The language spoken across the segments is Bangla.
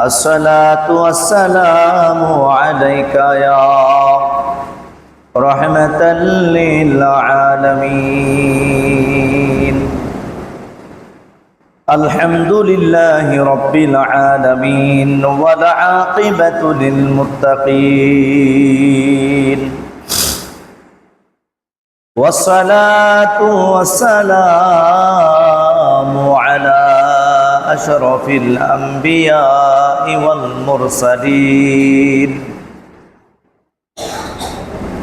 الصلاة والسلام عليك يا رحمة للعالمين. الحمد لله رب العالمين والعاقبة للمتقين، والصلاة والسلام على أشرف الأنبياء والمرسلين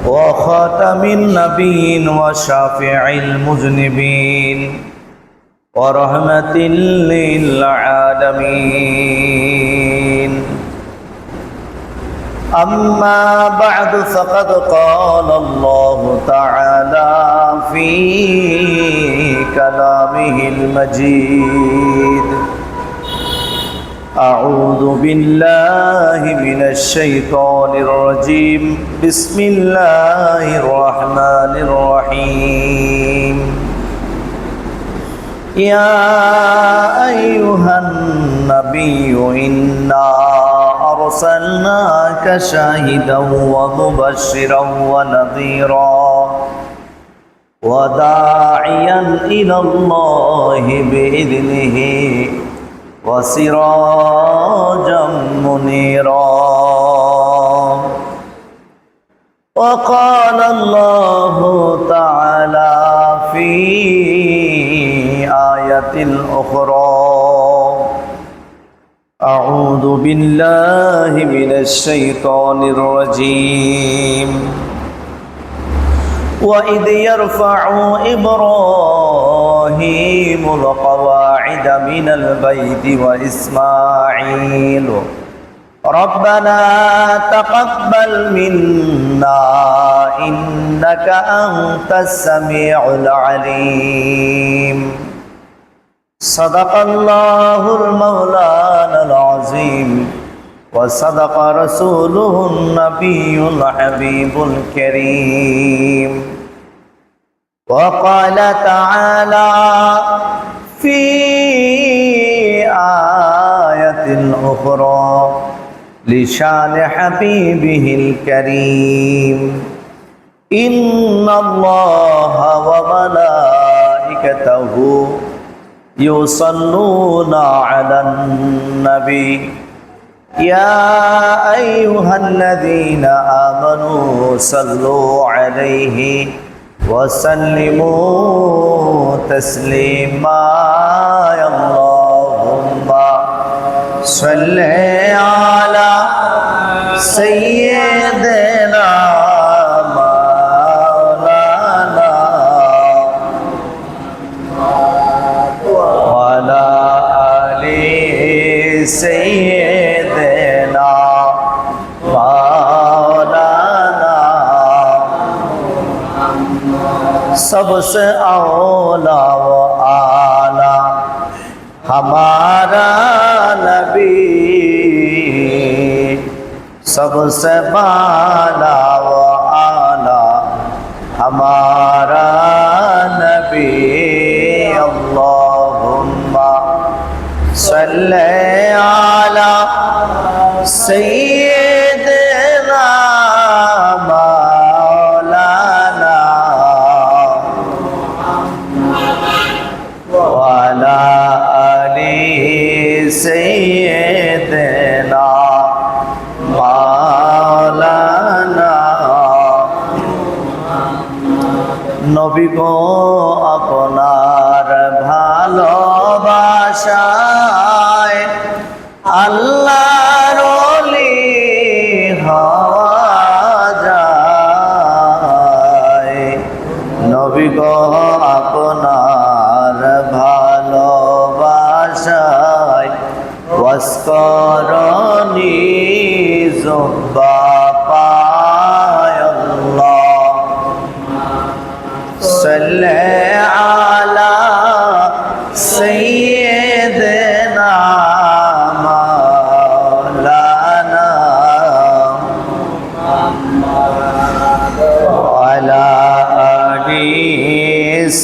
وخاتم النبيين وشافع المذنبين ورحمة للعالمين. أما بعد فقد قال الله تعالى في كلامه المجيد: أعوذ بالله من الشيطان الرجيم. بسم الله الرحمن الرحيم. يا أيها النبي إنا أرسلناك شاهدا ومبشرا ونذيرا وداعيا إلى الله بإذنه وسراجا منيرا. وقال الله تعالى في آية أخرى: أعوذ بالله من الشيطان الرجيم. وإذ يرفع إبراهيم القواعد من البيت وإسماعيل ربنا تقبل منا إنك أنت السميع العليم. صدق الله المولانا العظيم وصدق رسوله النبي الحبيب الكريم. وقال تعالى في آية أخرى لشان حبيبه الكريم: إن الله وملائكته يصلون على النبي يا أيها الذين آمنوا صلوا عليه وسلموا تسليما. اللهم صل على سيدنا مولانا وعلى آل سيدنا مولانا. सबसे औला व आला हमारा नबी, सबसे बाला व आला हमारा नबी। अल्लाहुम्मा सल्ले अला सय्यिदना वाला आले सय्यिदना मौलाना। नबी को আপনার ভালোবাসায় আল্লাহর ওলি হওয়া যায়। নবী গো আপনার ভালোবাসায় ওয়াসকরণী জুব্বা পায়। আল্লাহ সাল্লি আলা সাইয়্যিদিনা মাওলানা ওয়ালা আলি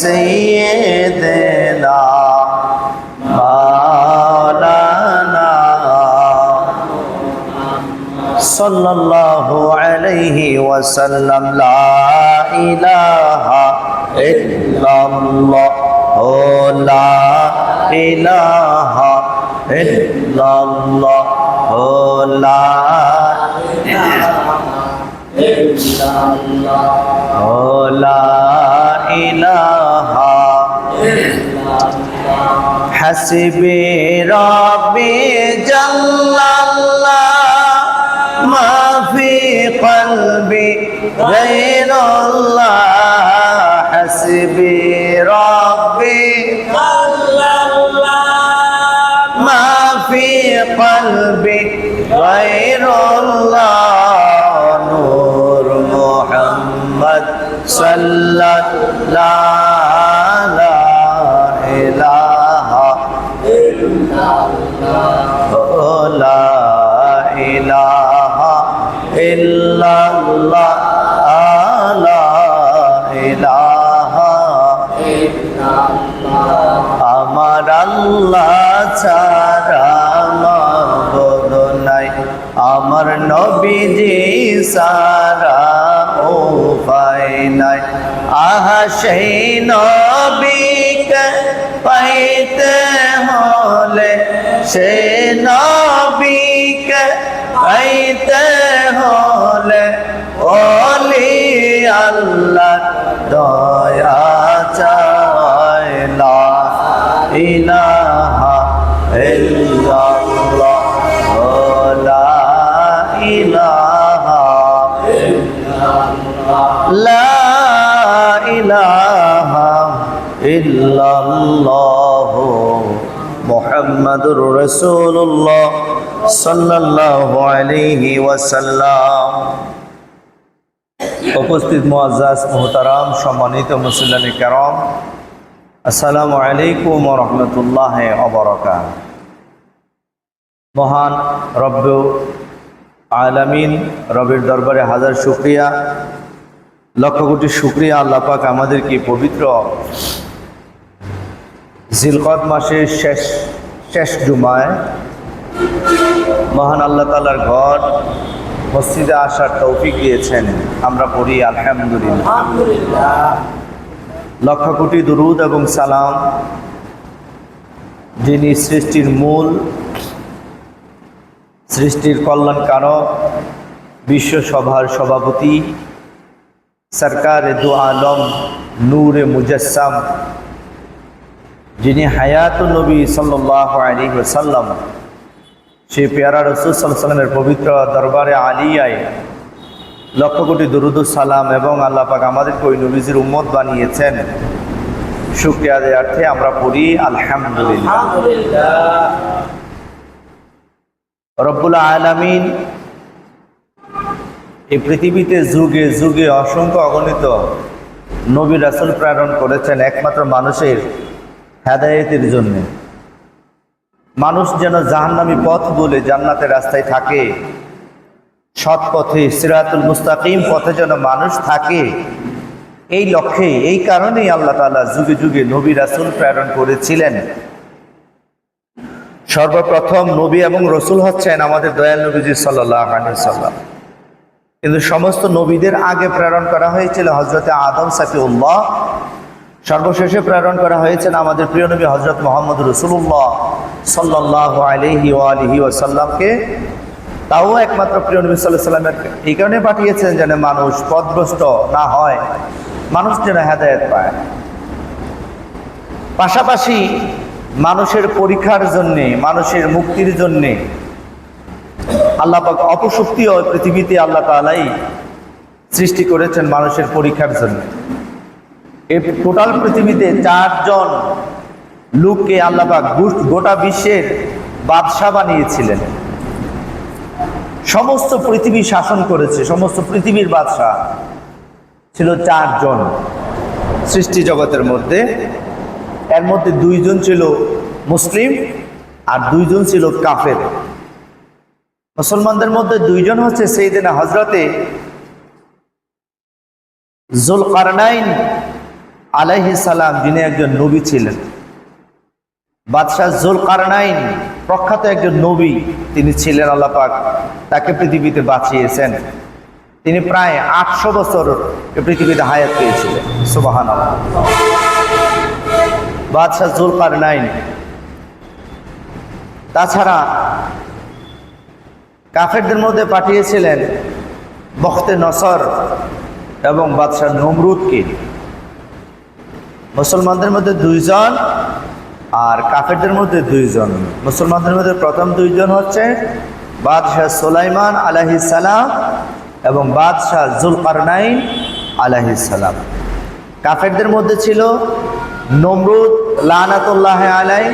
সাইয়্যিদিনা মাওলানা। সাল্লাল্লাহু আলাইহি ওয়াসাল্লাম। লা ইলাহা ইল্লাল্লাহ, ও লা ইলাহা ইল্লাল্লাহ, ও লা ও লা ইলাহা হাসবি রাব্বি জাল্লাল্লাহ মা ফি কলবি গায়রুল্লাহ। হাসবি রাব্বি জাল্লাল্লাহ মা ফি কলবি গায়রুল্লাহ। নূর মুহাম্মদ সাল্লাল্লাহু লা ইলাহা ইল্লাল্লাহ, লা ইলাহা ইল্লাল্লাহ, লা ইলাহা ইল্লাল্লাহ। আমার আল্লাহ ছাড়া মাবুদ নাই, আমার নবীজি ছাড়া উপায় নাই। আহা সেই নবীকে পাইতে হলে, সে নবীকে পাইতে হলে ওলি আল্লাহ দয়া চাই। লা ইলাহা ইল্লাল্লাহ, লা ইলাহা লা ইলাহা ইল্লাল্লাহ মুহাম্মাদুর রাসূলুল্লাহ সাল্লাল্লাহু আলাইহি ওয়াসাল্লাম। উপস্থিত মুআজ্জাজ মুহতারাম, সম্মানিত মুসল্লিয়ানে কেরাম, আসসালামু আলাইকুম ওয়া রাহমাতুল্লাহি ওয়া বারাকাতুহু। মহান রব্বুল আলামিন, রবের দরবারে হাজার শুকরিয়া, লক্ষ কোটি শুকরিয়া। আল্লাহ পাক আমাদেরকে পবিত্র জিলকদ মাসের শেষ জুমায় মহান আল্লাহ তাআলার ঘর মসজিদে আসার তৌফিক দিয়েছেন। আমরা পড়ি আলহামদুলিল্লাহ। লক্ষ কোটি দুরুদ এবং সালাম যিনি সৃষ্টির মূল, সৃষ্টির কল্যাণকারক, বিশ্বসভার সভাপতি, সরকারে দু আলম, নূরে মুজাসসাম, যিনি হায়াতুন নবী সাল্লাল্লাহু আলাইহি ওয়াসাল্লাম, সেই পেয়ারা রাসূল সাল্লাল্লাহু আলাইহি ওয়াসাল্লামের পবিত্র দরবারে আলিয়ায় লক্ষ কোটি দুরুদ সালাম এবং আল্লাহ পাক আমাদেরকে ওই নবীজির উম্মত বানিয়েছেন। শুকরিয়া দেয়ার্থে আমরা পড়ি আলহামদুলিল্লাহ। রব্বুল আলামিন এই পৃথিবীতে যুগে যুগে অসংখ্য অগণিত নবী রাসূল প্রেরণ করেছেন একমাত্র মানুষের হেদায়েতের জন্য। মানুষ যেন জাহান্নামী পথ বলে জান্নাতের রাস্তায় থাকে, সৎ পথে সিরাতুল মুস্তাকিম পথে যেন মানুষ থাকে, এই লক্ষ্যে, এই কারণেই আল্লাহ তাআলা যুগে যুগে নবী রাসূল প্রেরণ করেছিলেন। সর্বপ্রথম নবী এবং রসুল হচ্ছেন আমাদের দয়াল নবীজি সাল্লাল্লাহু আলাইহি ওয়াসাল্লাম। কিন্তু সমস্ত নবীদের আগে প্রেরণ করা হয়েছিল হযরতে আদম সাফিউল্লাহ, সর্বশেষে প্রেরণ করা হয়েছেন আমাদের প্রিয় নবী হযরত মুহাম্মদ রাসূলুল্লাহ সাল্লাল্লাহু আলাইহি ওয়া আলিহি ওয়াসাল্লামকে। তাও একমাত্র প্রিয় নবী সাল্লাল্লাহু আলাইহি ওয়াসাল্লামের এই কারণে পাঠিয়েছেন যেন মানুষ পথভ্রষ্ট না হয়, মানুষ যেন হেদায়েত পায়। পাশাপাশি মানুষের পরীক্ষার জন্যে, মানুষের মুক্তির জন্যে আল্লাহ পাক অপশক্তিও পৃথিবীতে আল্লাহ তাআলাই সৃষ্টি করেছেন মানুষের পরীক্ষার জন্য। এই টোটাল পৃথিবীতে 4 জন লোককে আল্লাহ পাক গোটা বিশ্বের বাদশা বানিয়েছিলেন। সমস্ত পৃথিবী শাসন করেছে, সমস্ত পৃথিবীর বাদশা ছিল 4 জন সৃষ্টি জগতের মধ্যে। এর মধ্যে 2 জন ছিল মুসলিম আর 2 জন ছিল কাফের। মুসলমানদের মধ্যে 2 জন হচ্ছে সাইয়েদনা হযরতে যুলকারনাইন আলাইহিস সালাম, যিনি একজন নবী ছিলেন। বাদশাহ জুলকারনাইন প্রখ্যাত একজন নবী তিনি ছিলেন, আল্লাহ পাক তাকে পৃথিবীতে বাঁচিয়েছেন। তিনি প্রায় 800 বছর পৃথিবীতে হায়াত পেয়েছিলেন। সুবহানাল্লাহ। বাদশাহ জুলকারনাইন তাছাড়া কাফেরদের মধ্যে পাঠিয়েছিলেন বখতে নসর এবং বাদশাহ নমরুদকে। মুসলমানদের মধ্যে 2 জন আর কাফেরদের মধ্যে 2 জন। মুসলমানদের মধ্যে প্রথম 2 জন হচ্ছে বাদশাহ সুলাইমান আলাইহিস সালাম এবং বাদশাহ জুলকারনাইন আলাইহিস সালাম। কাফেরদের মধ্যে ছিল নমরুদ লানাতুল্লাহ আলাইহি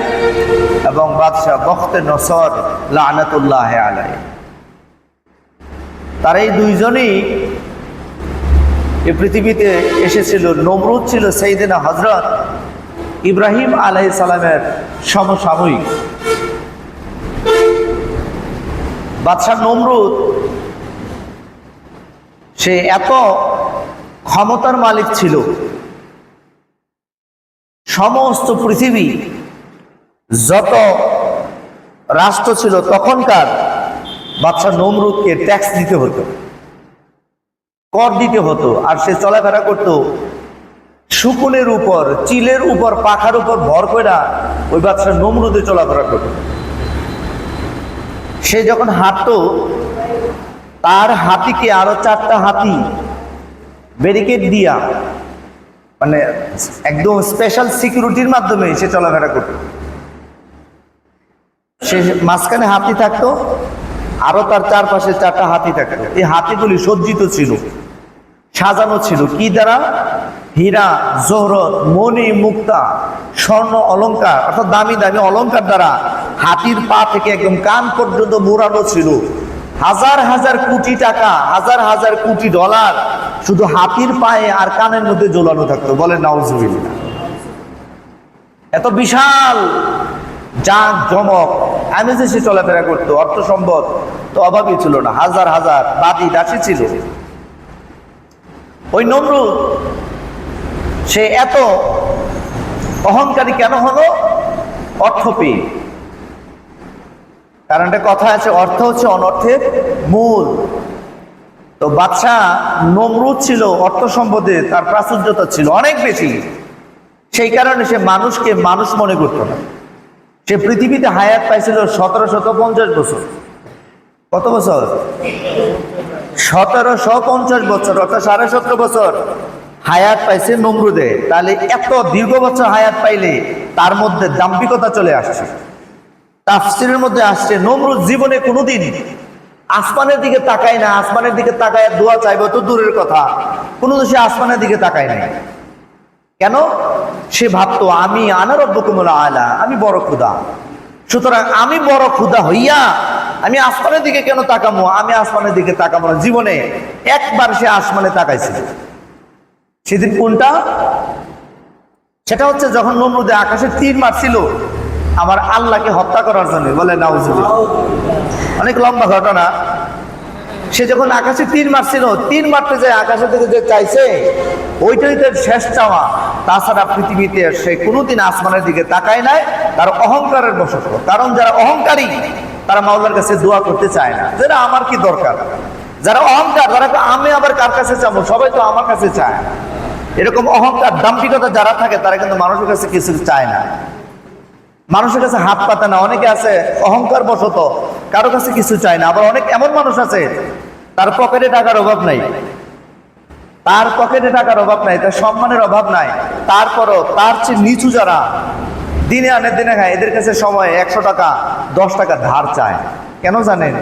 এবং বাদশাহ বখতে নসর লানাতুল্লাহ আলাইহি। তারা এই 2 জনই এই পৃথিবীতে এসেছিল। নমরুদ ছিল সাইয়েদনা হযরত ইব্রাহিম আলাইহিস সালামের সমসাময়িক। বাদশাহ নমরুদ সে এত ক্ষমতার মালিক ছিল, সমস্ত পৃথিবী যত রাষ্ট্র ছিল তখনকার বাদশাহ নমরুদকে ট্যাক্স দিতে হতো, কর দিতে হতো। আর সে চলাফেরা করত শুকুনের উপর, চিলের উপর, পাখার উপর ভর করে ওই বাদশাহ নমরুদে চলাফেরা করত। সে যখন হাঁটতো তার হাতিকে আরো 4টা হাতি ব্যারিকেড দিয়া, মানে একদম স্পেশাল সিকিউরিটির মাধ্যমে সে চলাফেরা করত। সে মাঝখানে হাতি থাকতো, আরো তার চারপাশে 4টা হাতি থাকতো। এই হাতিগুলি সজ্জিত ছিল, সাজানো ছিল কি দ্বারা? হীরা, জহরত, মণি, মুক্তা, স্বর্ণ অলংকার, অর্থাৎ দামি দামি অলংকার দ্বারা হাতির পা থেকে একদম কান পর্যন্ত মোড়ানো ছিল। হাজার হাজার কোটি টাকা, হাজার হাজার কোটি ডলার শুধু হাতির পায়ে আর কানের মধ্যে ঝোলানো থাকতো। বলেন নাউজুবিল্লাহ। এত বিশাল জাঁক জমক আমেজে সে চলাফেরা করতো। অর্থ সম্পদ তো অভাবই ছিল না, হাজার হাজার দাদি দাসী ছিল। ওই নমরুদ সে এত অহংকারী কেন হলো? অর্থ পেয়ে। কারণ একটা কথা আছে, অর্থ হচ্ছে অনর্থের মূল। তো বাদশাহ নমরুদ ছিল অর্থ সম্পদে তার প্রাচুর্যতা ছিল অনেক বেশি। সেই কারণে সে মানুষকে মানুষ মনে করত না। সে পৃথিবীতে হায়াত পাইছিল 1750 বছর। কত বছর? 1750 বছর, অর্থাৎ 17.5 বছর হায়াত পাইছে নমরুদে। তাহলে এত দীর্ঘ বছর হায়াত পাইলে তার মধ্যে দাম্ভিকতা চলে আসছে। তাফসীরের মধ্যে আসছে নমরুদ জীবনে কোনোদিন আসমানের দিকে তাকায় না। আসমানের দিকে তাকায় দোয়া চাইবে তো দূরের কথা, কোনোদিন সে আসমানের দিকে তাকায় নাই। কেন? সে ভাবতো আমি আনা রব্বুকুমুল আলা, আমি বড় খোদা। সুতরাং আমি বড় খোদা হইয়া আমি আসমানের দিকে কেন তাকাবো? আমি আসমানের দিকে তাকাবো না। জীবনে একবার সে আসমানে তাকাইছিল। সেদিন কোনটা? সেটা হচ্ছে যখন নমরুদে আকাশে তীর মারছিল আমার আল্লাহকে হত্যা করার জন্য। বলে নাউজুবিল্লাহ। অনেক লম্বা ঘটনা। সে যখন আকাশে তীর মারছিল, তীর মারতে যায় আকাশের দিকে যে চাইছে ওইটাই তার শেষ চাওয়া। তাছাড়া পৃথিবীতে সে কোনোদিন আসমানের দিকে তাকায় নাই, তার অহংকারের বশত। কারণ যারা অহংকারী তারা মাওলার কাছে দোয়া করতে চায় না। যারা আমার কি দরকার, যারা অহংকার তারা আমি আবার কার কাছে চাবো, সবাই তো আমার কাছে চায়। এরকম অহংকার দাম্ভিকতা যারা থাকে তারা কিন্তু মানুষের কাছে কিছু চায় না, মানুষের কাছে হাত পাতে না। অনেকে আছে অহংকার বশত কারো কাছে কিছু চায় না। আবার অনেক এমন মানুষ আছে তার পকেটে টাকার অভাব নাই, তার পকেটে টাকার অভাব নাই, তার সম্মানের অভাব নাই, তারপরও তার চেয়ে নিচু যারা দিনে আনে দিনে খায় এদের কাছে সময় 100 টাকা 10 টাকা ধার চায়। কেন জানেন?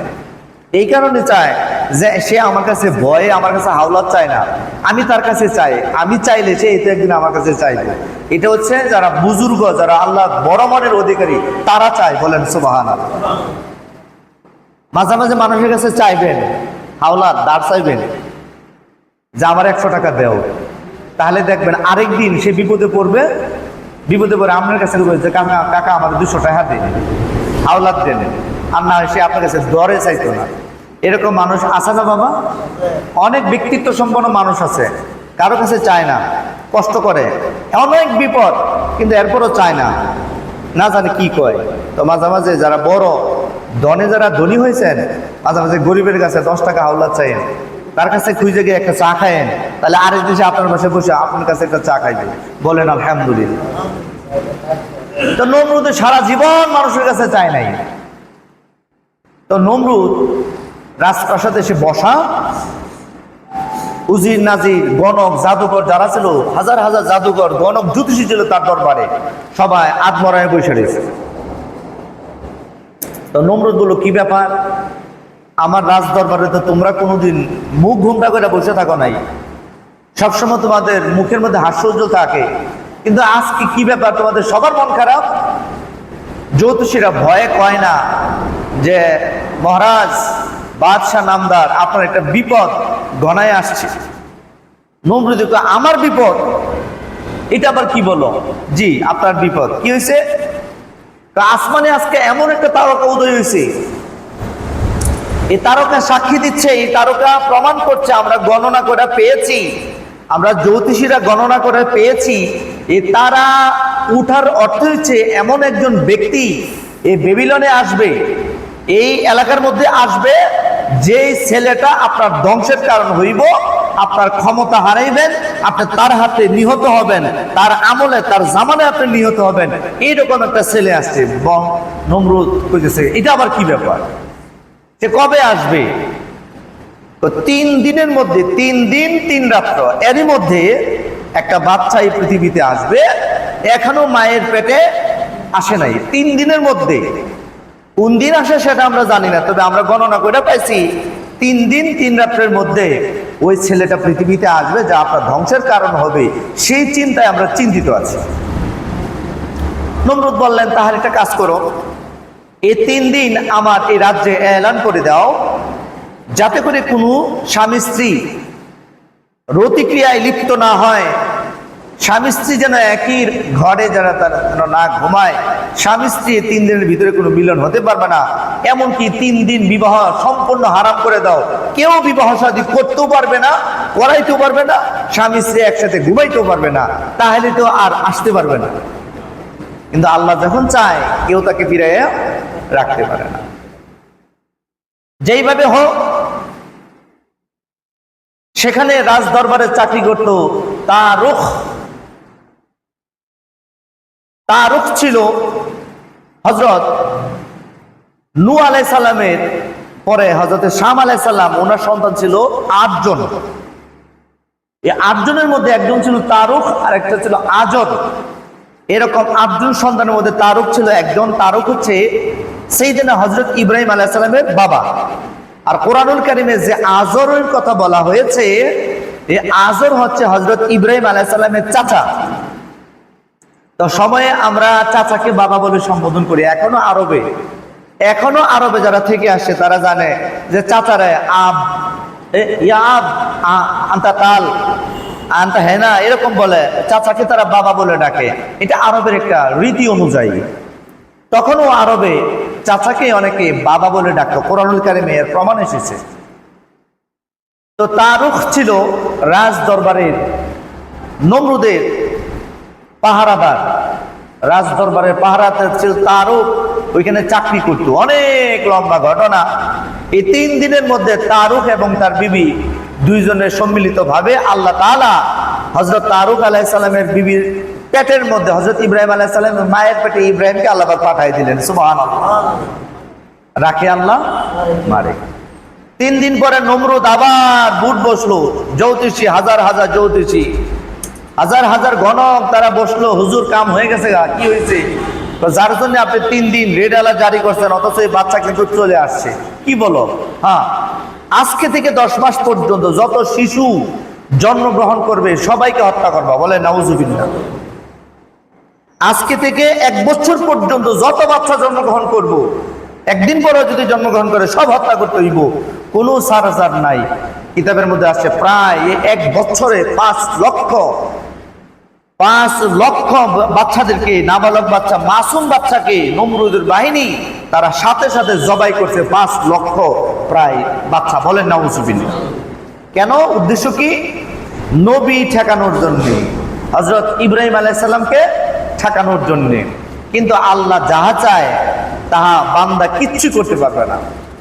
এই কারণে চায় যে সে আমার কাছে ভয়ে আমার কাছে হাওলাত চায় না, আমি তার কাছে চাই। আমি চাইলে সে এটা একদিন আমার কাছে চাইবে। এটা হচ্ছে যারা বুজুর্গ, যারা আল্লাহ বড় মনের অধিকারী তারা চায়। বলেন সুবহানাল্লাহ। মাঝে মাঝে মানুষের কাছে চাইবেন, হাওলাত ধার চাইবেন যে আমার 100 টাকা দেও, তাহলে দেখবেন আরেকদিন সে বিপদে পড়বে। বিপদে পড়ে আপনার কাছে যে কাকা আমার 200 টাকা দেন, হাওলাত দেন। আর না সে আপনার কাছে দরে চাইতো না। এরকম মানুষ আছে না বাবা? অনেক ব্যক্তিত্ব সম্পন্ন মানুষ আছে, কারো কাছে চায় না, কষ্ট করে, অনেক বিপদ কিন্তু এরপরও চায় না। না জানে কি কয়। তো মাঝে মাঝে যারা বড় ধনে যারা ধনী হয়েছেন, মাঝে মাঝে গরিবের কাছে 10 টাকা হাওলাত চাইেন, তার কাছে খুঁজে গিয়ে একটা চা খায়েন, তাহলে আরেক দেশে আপনার পাশে বসে আপনার কাছে একটা চা খাইবে, বলেন আলহামদুলিল্লাহ। তো নমরুদ সারা জীবন মানুষের কাছে চায় নাই। তো নমরুদ রাজপ্রাসাদে এসে বসা, উজির নাজির গণক জাদুকর যারা ছিল, হাজার হাজার জাদুকর গণক জ্যোতিষী ছিল তার দরবারে, সবাই আত্মরায় বসে রয়েছে। তো নমরুদ বলল, কি ব্যাপার, আমার রাজ দরবারে তো তোমরা কোনোদিন মুখ ঘুমটা করে বসে থাকো নাই, সবসময় তোমাদের মুখের মধ্যে হাস্যোজ্জ্বল থাকে, কিন্তু আজকে কি ব্যাপার, তোমাদের সবার মন খারাপ? জ্যোতিষীরা ভয়ে কয় না যে মহারাজ বাদশাহ নামদার আপনার একটা বিপদ ঘনায় আসছে। নমরুদ কয়, আমার বিপদ? এটা আবার কি বলো? জি আপনার বিপদ। কি হয়েছে? আসমানে আজকে এমন একটা তারকা উদয় হয়েছে, এই তারকা সাক্ষী দিচ্ছে, এই তারকা প্রমাণ করছে, আমরা গণনা করে পেয়েছি, আমরা জ্যোতিষীরা গণনা করে পেয়েছি, এই তারা উঠার অর্থ হচ্ছে এমন একজন ব্যক্তি এই বেবিলনে আসবে, এই এলাকার মধ্যে আসবে, যে ছেলেটা আপনার ধ্বংসের কারণ হইব, আপনার ক্ষমতা হারাইবেন, আপনি তার হাতে নিহত হবেন, তার আমলে তার জামানে আপনি নিহত হবেন, এইরকম একটা ছেলে আসছে। নমরুদ কইতেছে, এটা আবার কি ব্যাপার, সে কবে আসবে? তো 3 দিনের মধ্যে, 3 দিন 3 রাত্র, এরই মধ্যে একটা বাচ্চা এই পৃথিবীতে আসবে, এখনো মায়ের পেটে আসে নাই, 3 দিনের মধ্যে। কোন দিন আসে সেটা আমরা জানি না, তবে আমরা গণনা করে পাইছি 3 দিন 3 রাত্রের মধ্যে ওই ছেলেটা পৃথিবীতে আসবে, যা আপনার ধ্বংসের কারণ হবে, সেই চিন্তায় আমরা চিন্তিত আছি। নমরুদ বললেন, তাহলে একটা কাজ করো, এই 3 দিন আমার এই রাজ্যে এলান করে দাও, যাতে করে কোনো স্বামী স্ত্রী রতিক্রিয়ায় লিপ্ত না হয়, স্বামী স্ত্রী যেন একই ঘরে যারা তারা যেন না ঘুমায়, স্বামী স্ত্রী 3 দিনের ভিতরে কোনো মিলন হতে পারবে না, এমনকি 3 দিন বিবাহ সম্পূর্ণ হারাম করে দাও, কেউ বিবাহ শাদী করতেও পারবে না, করাইতেও পারবে না, স্বামী স্ত্রী একসাথে ঘুমাইতেও পারবে না, তাহলে তো আর আসতে পারবে না। কিন্তু আল্লাহ যখন চায় কেউ তাকে ফিরাইয়া রাখতে পারে না। যেইভাবে হোক, সেখানে রাজ দরবারে চাকরি করত তারুখ ছিল হযরত নূহ আলাইহিস সালামের পরে হযরত শাম আলাইহিস সালাম, ওনার সন্তান ছিল 8 জন। এই 8 জনের মধ্যে একজন ছিল তারুখ, আর একটা ছিল আজর। এরকম 8 জন সন্তানের মধ্যে তারুখ ছিল একজন। তারুখ হচ্ছে সাইয়েদনা হযরত ইব্রাহিম আলাইহিস সালামের বাবা। আর কোরআনুল কারীমে যে আজরের কথা বলা হয়েছে, এই আজর হচ্ছে হযরত ইব্রাহিম আলাইহিস সালামের চাচা। তো সময়ে আমরা চাচাকে বাবা বলে সম্বোধন করি। এখনো আরবে যারা থেকে আসছে তারা জানে যে চাচারে আব, ইয়া আব, আন্তা তাল, আন্তা হেনা, এরকম বলে চাচাকে তারা বাবা বলে ডাকে। এটা আরবের একটা রীতি অনুযায়ী। তখনও আরবে চাচাকে অনেকে বাবা বলে ডাকতো, কোরআনুল কারীমে এর প্রমাণ এসেছে। তো তারুখ ছিল রাজ দরবারের, নমরুদের পাহারাদার, রাজ দরবারের পাহারাদার ছিল তারুখ, ওইখানে চাকরি করত। অনেক লম্বা ঘটনা। এই 3 দিনের মধ্যে তারুখ এবং তার বিবি দুইজনের সম্মিলিত ভাবে আল্লাহ তাআলা হযরত তারুখ আলাইহিস সালামের বিবির পেটের মধ্যে হযরত ইব্রাহিম আলাইহিস সালামের মায়ের পেটে ইব্রাহিমকে আল্লাহ পাক পাঠিয়ে দিলেন। সুবহানাল্লাহ। রাখে আল্লাহ, মারে। 3 দিন পরে নমরুদ আবার বুট বসলো, জ্যোতিষী, হাজার হাজার জ্যোতিষী, হাজার হাজার গণক, তারা বসলো, হুজুর কাম হয়ে গেছে, কি হয়েছে? যার জন্য আপনি 3 দিন রেড অ্যালার্ট জারি করছেন, অথচ এই বাচ্চা কিন্তু চলে আসছে, কি বলো? হ্যাঁ, আজকে থেকে 10 মাস পর্যন্ত যত শিশু জন্মগ্রহণ করবে সবাইকে হত্যা করবা, বলে নাউজুবিল্লাহ। আজকে থেকে 1 বছর পর্যন্ত যত বাচ্চা জন্মগ্রহণ করব, একদিন পরে যদি জন্মগ্রহণ করে সব হত্যা করতে হইব, কোনো সারাসার নাই। কিতাবের মধ্যে আছে প্রায় 1 বছরে 5 লক্ষ বাচ্চাদেরকে, নাবালক বাচ্চা, মাসুম বাচ্চাকে নমরুদের বাহিনী তারা সাথে সাথে জবাই করছে, 5 লক্ষ প্রায় বাচ্চা, বলেন নাউজুবিল্লাহ। কেন? উদ্দেশ্য কি? নবী ঠেকানোর জন্য, হযরত ইব্রাহিম আলাইহিস সালামকে ঠেকানোর জন্য। কিন্তু আল্লাহ যাহা চায় তাহা বান্দা কিচ্ছু করতে পারবে না,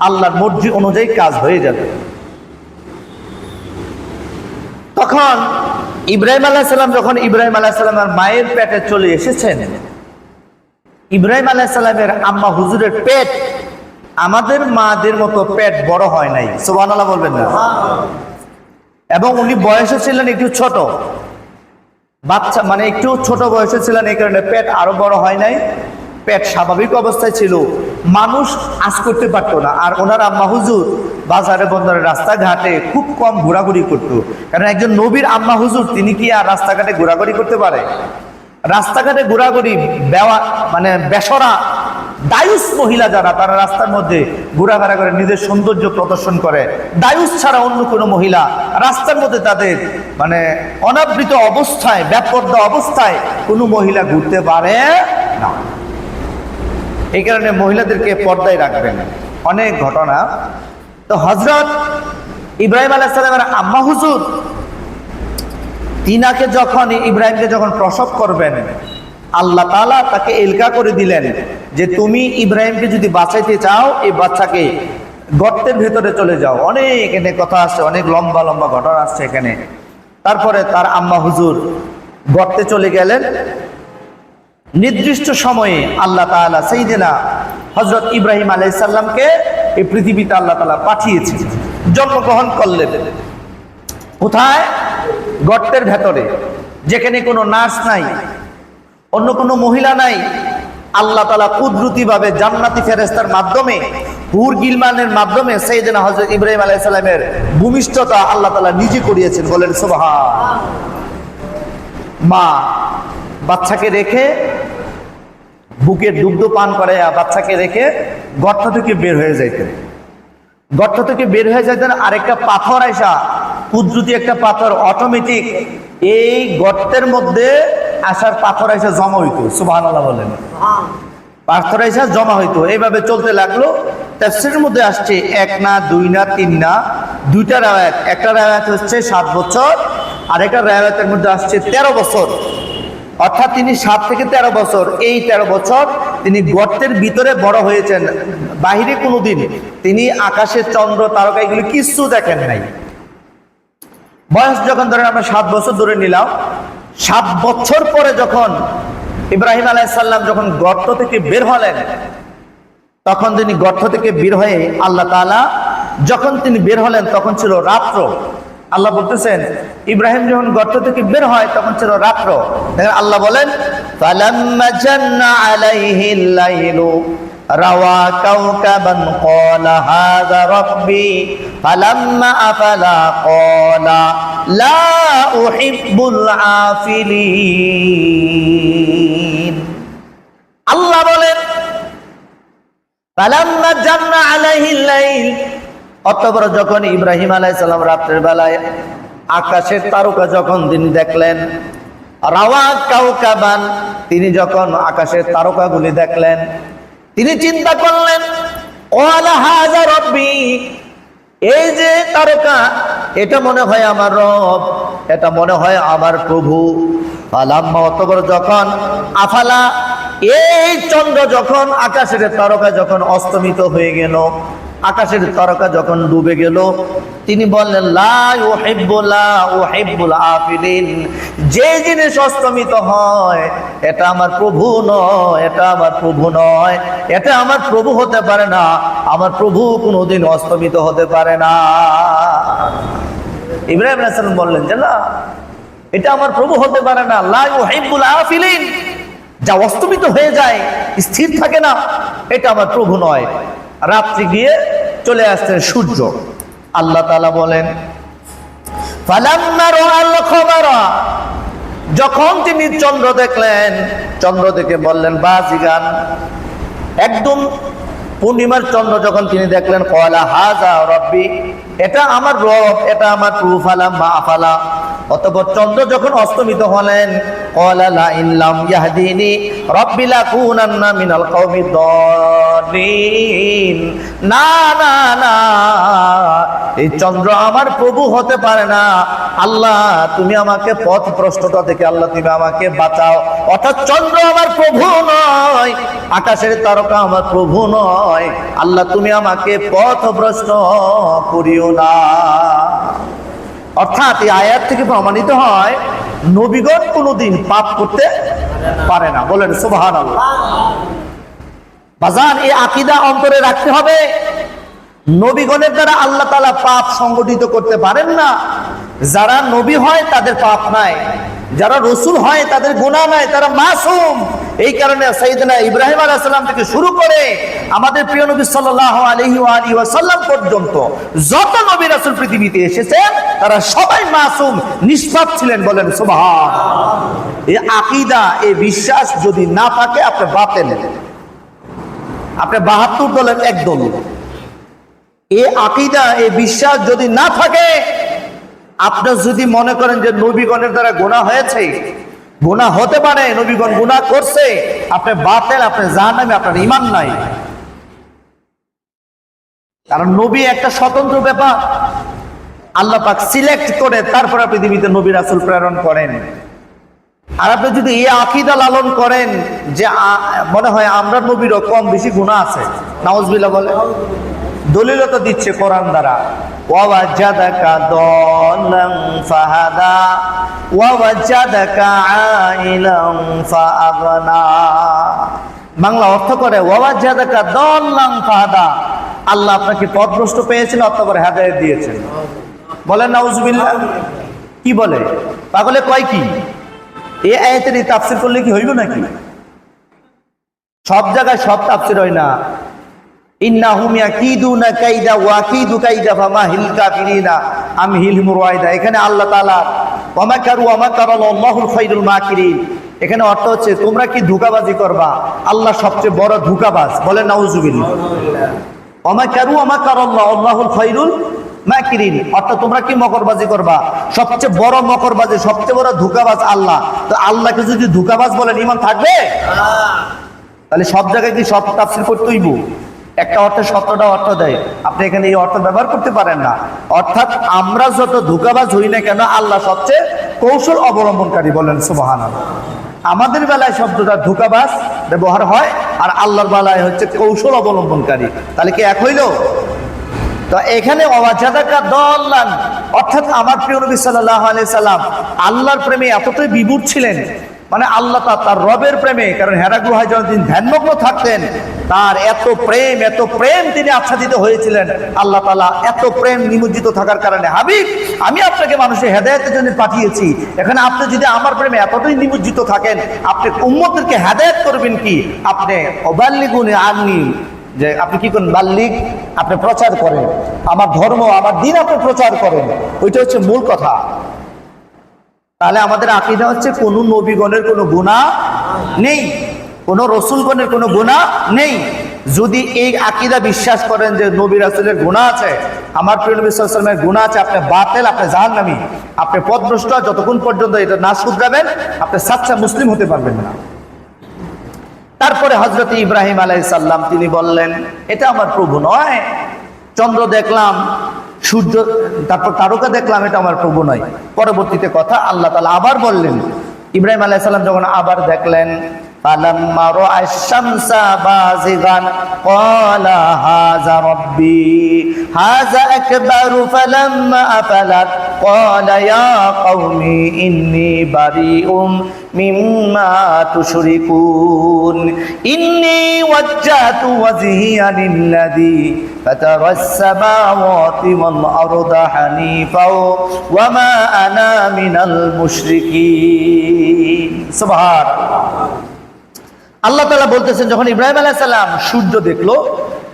আল্লাহর মর্জি অনুযায়ী কাজ হয়ে যাবে। তখন ইব্রাহিম আলাইহিস সালাম যখন ইব্রাহিম আলাইহিস সালামের মায়ের পেটে চলে এসেছেন, ইব্রাহিম আলাইহিস সালামের আম্মা হুজুরের পেট আমাদের মাদের মতো পেট বড় হয় নাই, সুবহানাল্লাহ বলবেন না? এবং উনি বয়সে ছিলেন একটু ছোট বাচ্চা, মানে একটু ছোট বয়সে ছিলেন, এই কারণে পেট আরো বড় হয় নাই। পেট স্বাভাবিক অবস্থায় ছিল, মানুষ আঁচ করতে পারতো না। আর ওনার আম্মা হুজুর বাজারে বন্দরে রাস্তাঘাটে খুব কম ঘোরাঘুরি করতো, কারণ একজন নবীর আম্মা হুজুর তিনি কি আর রাস্তাঘাটে ঘোরাঘুরি করতে পারে? রাস্তাঘাটে ঘোরাঘুরি মানে বেসরা দায়ুস মহিলা যারা, তারা রাস্তার মধ্যে ঘোরাফেরা করে নিজের সৌন্দর্য প্রদর্শন করে। দায়ুস ছাড়া অন্য কোনো মহিলা রাস্তার মধ্যে তাদের মানে অনাবৃত অবস্থায়, বেপর্দা অবস্থায় কোনো মহিলা ঘুরতে পারে না। এই কারণে মহিলাদেরকে পর্দায় রাখবেন। অনেক ঘটনা। তো হযরত ইব্রাহিম আলাইহিস সালামের আম্মা হুজুর তিনাকে যখন ইব্রাহিমকে যখন প্রসব করবেন, আল্লাহ তাআলা তাকে এলকা করে দিলেন যে তুমি ইব্রাহিমকে যদি বাঁচাইতে চাও এই বাচ্চাকে গর্তের ভেতরে চলে যাও। অনেক এখানে কথা আসছে, অনেক লম্বা লম্বা ঘটনা আসছে এখানে। তারপরে তার আম্মা হুজুর গর্তে চলে গেলেন। নির্দিষ্ট সময়ে আল্লাহ তাআলা সাইয়েদনা হযরত ইব্রাহিম আলাইহিস সালামকে এই পৃথিবীতে আল্লাহ তাআলা পাঠিয়েছেন, জন্মগ্রহণ করলেন। কোথায়? গর্তের ভেতরে, যেখানে কোনো নার্স নাই, অন্য কোনো মহিলা নাই। আল্লাহ তাআলা কুদরতি ভাবে জান্নাতি ফেরেশতার মাধ্যমে, হুর গিলমানের মাধ্যমে সাইয়েদনা হযরত ইব্রাহিম আলাইহিস সালামের ভূমিষ্ঠতা আল্লাহ তাআলা নিজে করিয়েছেন। বলেন সুবহান। মা বাচ্চাকে রেখে বুকের দুগ্ধ পান করে বাচ্চাকে রেখে গর্ত থেকে বের হয়ে যাইতেন। গর্ত থেকে বের হয়ে যাইতেন, আরেকটা পাথর আইসা, কুদরতি একটা পাথর অটোমেটিক এই গর্তের মধ্যে আসার পাথর আইসা জমা হইতো। সুবহানাল্লাহ বলেন। পাথর আইসা জমা হইতো। এইভাবে চলতে লাগলো। তাফসীরের মধ্যে আসছে 1 না 2 না 3 না, দুইটা রাওয়ায়াত। একটা রাওয়ায়াত হচ্ছে 7 বছর, আর একটা রাওয়ায়াতের মধ্যে আসছে 13 বছর। অর্থাৎ তিনি 7 থেকে 13 বছর, এই 13 বছর তিনি গর্তের ভিতরে বড় হয়েছেন। বাহিরে কোনোদিন তিনি আকাশের চন্দ্র তারকা এগুলো কিছু দেখেন নাই। বয়স যখন ধরেন আমরা 7 বছর ধরে নিলাম, 7 বছর পরে যখন ইব্রাহিম আলাইহিস সালাম যখন গর্ত থেকে বের হলেন, তখন তিনি গর্ত থেকে বের হয়ে আল্লাহ তাআলা যখন তিনি বের হলেন তখন ছিল রাত্র। আল্লাহ বলতেছেন ইব্রাহিম যখন গর্ত থেকে বের হয় তখন ছিল রাত্র। দেখেন আল্লাহ বলেন ফালাম্মা জান্না আলাইহিল লাইলু রাওয়া কাওকাবান ক্বালা হাযা রাব্বি ফালাম্মা আফালা ক্বালা লা উহিব্বুল আফিলিন। আল্লাহ বলেন ফালাম্মা জান্না আলাইহিল লাইল, অতঃপর যখন ইব্রাহিম আলাইহিস সালাম রাতের বেলায় আকাশের তারকা যখন তিনি দেখলেন, রাওয়া কাওকাবান, তিনি যখন আকাশের তারকাগুলি দেখলেন, তিনি চিন্তা করলেন ক্বালা হাযা রাব্বি, এই যে তারকা এটা মনে হয় আমার রব, এটা মনে হয় আমার প্রভু। ফালাম্মা, অতঃপর যখন আফালা, এই চন্দ্র যখন আকাশের তারকা যখন অস্তমিত হয়ে গেল, আকাশের তারকা যখন ডুবে গেল, তিনি বললেন লা উহিব্বুল আফিলিন, যে জিনিস অস্তমিত হয় এটা আমার প্রভু নয়, এটা আমার প্রভু নয়, এটা আমার প্রভু হতে পারে না, আমার প্রভু কোনোদিন অস্তমিত হতে পারে না। ইব্রাহিম আলাইহিস সালাম বললেন যে না, এটা আমার প্রভু হতে পারে না। লা উহিব্বুল আফিলিন, যা অস্তমিত হয়ে যায়, স্থির থাকে না, এটা আমার প্রভু নয়। রাত্রি গিয়ে চলে আসছেন সূর্য। আল্লাহ তাআলা বলেন ফালাম্মা রাআল কমারা, যখন তিনি চন্দ্র দেখলেন, চন্দ্র দেখে বললেন বাজিগান, একদম পূর্ণিমার চন্দ্র যখন তিনি দেখলেন ক্বালা হাযা রাব্বি, এটা আমার রব, এটা আমার প্রভু। ফালাম্মা আফালা, অতঃপর চন্দ্র যখন অস্তমিত হলেন, ক্বালা লা ইল্লাম ইয়াহদিনি রাব্বি লাকুনান্না মিনাল কওমিদ দাল্লিন, না না না, এই চন্দ্র আমার প্রভু হতে পারে না। আল্লাহ তুমি আমাকে পথ ভ্রষ্টতা থেকে আল্লাহ তুমি আমাকে বাঁচাও। অর্থাৎ চন্দ্র আমার প্রভু নয়, আকাশের তারকা আমার প্রভু নয়, আল্লাহ তুমি আমাকে পথ ভ্রষ্ট করিও না। অর্থাৎ এই আয়াত থেকে প্রমাণিত হয় নবীগণ কোনোদিন পাপ করতে পারে না। বলেন সুবহানাল্লাহ। বাজান, এই আকীদা অন্তরে রাখতে হবে। নবীগণের দ্বারা আল্লাহ তাআলা পাপ সংগঠিত করতে পারেন না। যারা নবী হয় তাদের পাপ নাই, যারা রসুল হয় তাদের গুনাহ নাই, তারা মাসুম। এই কারণে সাইয়েদনা ইব্রাহিম আলাইহিস সালাম থেকে শুরু করে আমাদের প্রিয় নবী সাল্লাল্লাহু আলাইহি ওয়াসাল্লাম পর্যন্ত যত নবী রাসূল পৃথিবীতে এসেছেন তারা সবাই মাসুম, নিষ্পাপ ছিলেন। বলেন সুবহানাল্লাহ। এই আকীদা, এই বিশ্বাস যদি না থাকে আপনি বাতিল, আপনি ৭২ দলের এক দল। এই আকীদা, এই বিশ্বাস যদি না থাকে, আপনি যদি মনে করেন যে নবীগণের দ্বারা গুনাহ হয়েছে, গুনাহ হতে পারে, নবীগণ গুনাহ করছে, আপনি বাতিল, আপনি জাহান্নামী, আপনার ঈমান নাই। কারণ নবী একটা স্বতন্ত্র ব্যাপার, আল্লাহ পাক সিলেক্ট করে তারপরে পৃথিবীতে নবী রাসূল প্রেরণ করেন। আর আপনি যদি এই আকীদা লালন করেন যে মনে হয় আমরা নবীরও কম বেশি গুনাহ আছে, নাউজুবিল্লাহ বলে, দলিল তো দিচ্ছে কোরআন দ্বারা। ওয়াজাদাকা দাল্লান ফাহাদা ওয়াজাদাকা আইলান ফাআগনা। বাংলা অর্থ করে ওয়াজাদাকা দাল্লান ফাহাদা, আল্লাহ আপনাকে পথভ্রষ্ট পেয়েছেন অতঃপর হেদায়েত দিয়েছেন। বলেন নাউজুবিল্লাহ। কি বলে? পাগলে কয় কি? এই আয়াতের তাফসীর করলে কি হইল নাকি? সব জায়গায় সব তাফসীর হয় না। ইন্নাহুম ইয়াকিদুনা কাইদা ওয়া আকিদু কাইদা ফামাহিল কাফিরিনা আমহিলহুম রুয়াইদা। এখানে আল্লাহ তাআলা ওয়া মাকারু ওয়া মাকারাল্লাহুল খায়রুল মাকিরিন, এখানে অর্থ হচ্ছে তোমরা কি ধোঁকাবাজি করবা, আল্লাহ সবচেয়ে বড় ধোঁকাবাজ। বলেন নাউজুবিল্লাহ। ওয়া মাকারু ওয়া মাকারাল্লাহুল খায়রুল মাকিরিন, অর্থাৎ তোমরা কি মকরবাজি করবা, সবচেয়ে বড় মকরবাজি, সবচেয়ে বড় ধোঁকাবাজ আল্লাহ। তো আল্লাহকে যদি ধোঁকাবাজ বলেন ঈমান থাকবে? তাহলে সব জায়গায় কি সব তাফসীর করতে হইব? একটা অর্থে সত্যটা অর্থ দেয়, আপনি এখানে এই অর্থ ব্যবহার করতে পারেন না। অর্থাৎ আমরা যত ধোঁকাবাজ হই না কেন, আল্লাহ সবচেয়ে কৌশল অবলম্বনকারী। বলেন সুবহানাল্লাহ। আমাদের বেলায় শব্দটা ধোঁকাবাজ ব্যবহার হয়, আর আল্লাহর বেলায় হচ্ছে কৌশল অবলম্বনকারী। তাহলে কি এক হইল? তো এখানে ওয়াজাদাকা দাল্লান, অর্থাৎ আমার প্রিয় নবী সাল্লাল্লাহু আলাইহি সাল্লাম আল্লাহর প্রেমে এতটাই বিভোর ছিলেন, মানে আল্লাহ তার রবের প্রেমে, কারণ হেরা গুহায় যখন তিনি ধ্যানমগ্ন থাকতেন, তার এত প্রেম তিনি আচ্ছাদিত হয়েছিলেন। আল্লাহ তাআলা এত প্রেম নিমজ্জিত থাকার কারণে, হাবিব আমি আপনাকে মানুষের হেদায়েতের জন্য পাঠিয়েছি, এখানে আপনি যদি আমার প্রেমে এতটাই নিমজ্জিত থাকেন, আপনি উম্মতদেরকে হেদায়েত করবেন কি? আপনি ওয়াবাল্লিগুনি আন্নি, যে আপনি কি করেন, বাল্লিগ, আপনি প্রচার করেন আমার ধর্ম, আমার দ্বীন আপনি প্রচার করেন। ওইটা হচ্ছে মূল কথা। তাহলে আমাদের আকীদা হচ্ছে কোন নবীগণের কোনো গুনাহ নেই, কোন রসুলগণের কোনো গুনাহ নেই। যদি এই আকীদা বিশ্বাস করেন যে নবী রাসূলের গুনাহ আছে, আমার প্রিয় নবী সাল্লাল্লাহু আলাইহি ওয়াসাল্লামের গুনাহ আছে, আপনি বাতিল, আপনি জাহান্নামী, আপনি পথভ্রষ্ট। যতক্ষণ পর্যন্ত এটা না শুধরাবেন আপনি সাচ্চা মুসলিম হতে পারবেন না। তারপরে হযরত ইব্রাহিম আলাইহিস সালাম তিনি বললেন, এটা আমার প্রভু নয়। চন্দ্র দেখলাম, সূর্য, তারপর তারকা দেখলাম, এটা আমার প্রভু নয়। পরবর্তীতে কথা আল্লাহ তাআলা আবার বললেন, ইব্রাহিম আলাইহিস সালাম যখন আবার দেখলেন, ফালাম্মা রা'a আশ-শামসা বাযিগান ক্বালা হাযা রাব্বি হাযা আকবারু ফালাম্মা আফালাত ক্বালা ইয়া কওমি ইন্নী বারিউম মিম্মা তুশরিকুন ইন্নী ওয়াজ্জাহতু ওয়াজহিয়া লিল্লাযী ফাতারাস সামাওয়াতি ওয়াল আরদা হানিফাও ওয়া মা আনা মিনাল মুশরিকিন। সুবহানাল্লাহ। আল্লাহ তাআলা বলতেছেন, যখন ইব্রাহিম আলাইহিস সালাম সূর্য দেখলো,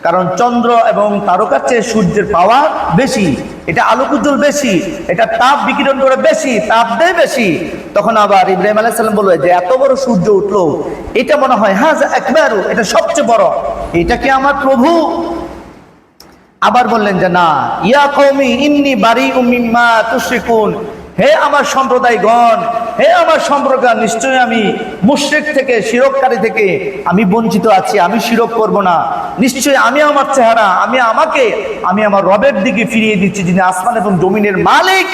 কারণ চন্দ্র এবং তারকার চেয়ে সূর্যের পাওয়ার বেশি, এটা আলোক উজ্জ্বল বেশি, এটা তাপ বিকিরণ করে বেশি, তাপ দেয় বেশি, তখন আবার ইব্রাহিম আলাইহিস সালাম বলল যে এত বড় সূর্য উঠলো, এটা মনে হয় হাযা আকবারু, এটা সবচেয়ে বড়, এটা কি আমার প্রভু? আবার বললেন যে না, ইয়া কওমি ইন্নী বারিউম মিম্মা তুশরিকুন, হে আমার সম্প্রদায়গণ, হে আমার সম্প্রদায়, নিশ্চয়ই আমি মুশরিক থেকে, শিরককারী থেকে আমি বঞ্চিত আছি, আমি শিরক করব না। নিশ্চয়ই আমি আমার চেহারা, আমি আমার রবের দিকে ফিরিয়ে দিচ্ছি, যিনি আসমান এবং জমিনের মালিক।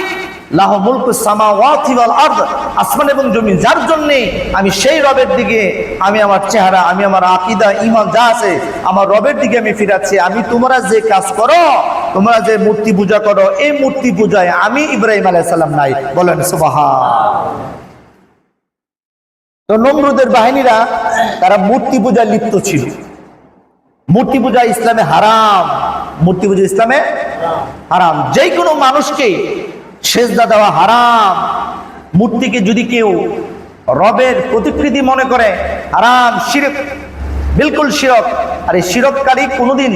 লাহু মুলকুস সামাওয়াতি ওয়াল আরদ, আসমান এবং জমিন যার জন্য, আমি সেই রবের দিকে, আমি আমার চেহারা, আমি আমার আকীদা ঈমান যা আছে আমার রবের দিকে আমি ফিরাচ্ছি। আমি তোমরা যে কাজ করো, তোমরা যে মূর্তি পূজা করো, এই মূর্তি পূজায় আমি ইব্রাহিম আলাইহিস সালাম নাই। বলেন সুবহান। তো নমরুদের বাহিনীরা তারা মূর্তি পূজায় লিপ্ত ছিল। মূর্তি পূজা ইসলামে হারাম, মূর্তি পূজা ইসলামে হারাম। যে কোনো মানুষকে সেজদা দেওয়া হারাম। মূর্তিকে যদি কেউ রবের প্রতিকৃতি মনে করে, হারাম, শিরক, বিলকুল শিরক। আর এই শিরককারী কোনোদিন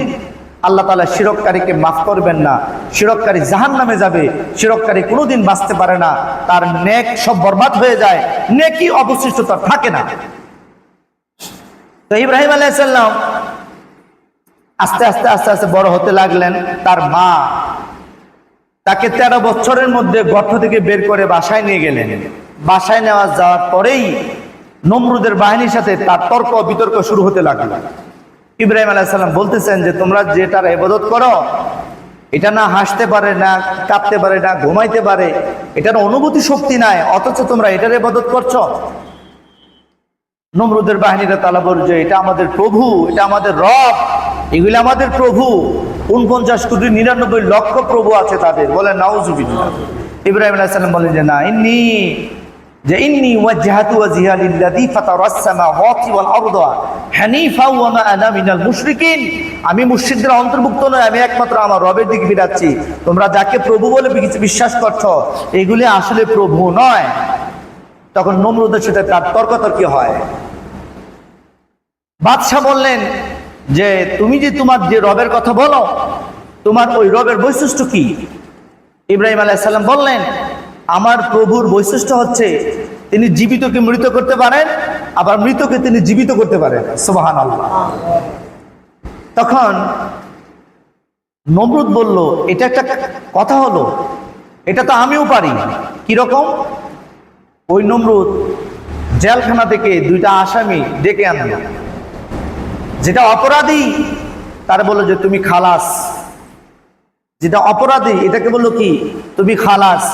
আল্লাহ তাআলা শিরককারীকে মাফ করবেন না। শিরককারী জাহান্নামে যাবে, শিরককারী কোনোদিন বাঁচতে পারে না, তার নেক সব বরবাদ হয়ে যায়, নেকি অবশিষ্ট তার থাকে না। তো ইব্রাহিম আলাইহিস সালাম আস্তে আস্তে আস্তে আস্তে বড় হতে লাগলেন। তার মা তাকে 13 বছরের মধ্যে গর্ভ থেকে বের করে বাসায় নিয়ে গেলেন। বাসায় নেওয়া যাওয়ার পরেই নমরুদের বাহিনীর সাথে তার তর্ক বিতর্ক শুরু হতে লাগলো। ইব্রাহিম আলাইহিস সালাম বলতেছেন যে তোমরা যেটার ইবাদত করো, এটা না হাসতে পারে, না কাঁপতে পারে, না ঘুমাইতে পারে, এটার অনুভূতি শক্তি নাই, অথচ তোমরা এটার ইবাদত করছো। নমরুদের বাহিনীরা তালা বলছে এটা আমাদের প্রভু, এটা আমাদের রব, এগুলি আমাদের প্রভু। 49 কোটি 99 লক্ষ প্রভু আছে তাদের। বলেন নাউজুবিল্লাহ। ইব্রাহিম আলাইহিস সালাম বলেন যে না, ইন্নী ওয়াজহাতু ওয়াজহিয়া লিল্লাযী ফাতারাস সামাওয়াতি ওয়াল আরদা হানিফা ওয়া মা আনা মিনাল মুশরিকিন। আমি মুশরিকদের অন্তর্ভুক্ত নই, আমি একমাত্র আমার রবের দিকে ফিরাচ্ছি। তোমরা যাকে প্রভু বলে বিশ্বাস করছো, এগুলি আসলে প্রভু নয়। তখন নমরুদের সাথে তার তর্কাতর্কি হয়। বাদশাহ বললেন যে তুমি যে তোমার যে রবের কথা বলো, তোমার ওই রবের বৈশিষ্ট্য কি? ইব্রাহিম আলাইহিস সালাম বললেন আমার প্রভুর বৈশিষ্ট্য হচ্ছে তিনি জীবিতকে মৃত করতে পারেন, আবার মৃতকে তিনি জীবিত করতে পারেন। সুবহানাল্লাহ। তখন নমরুদ বলল এটা একটা কথা হলো, এটা তো আমিও পারি। কিরকম? ওই নমরুদ জেলখানা থেকে 2টা আসামি ডেকে আনলো। যেটা অপরাধী তার বললো যে তুমি খালাস, যেটা অপরাধী এটাকে বললো কি তুমি খালাস,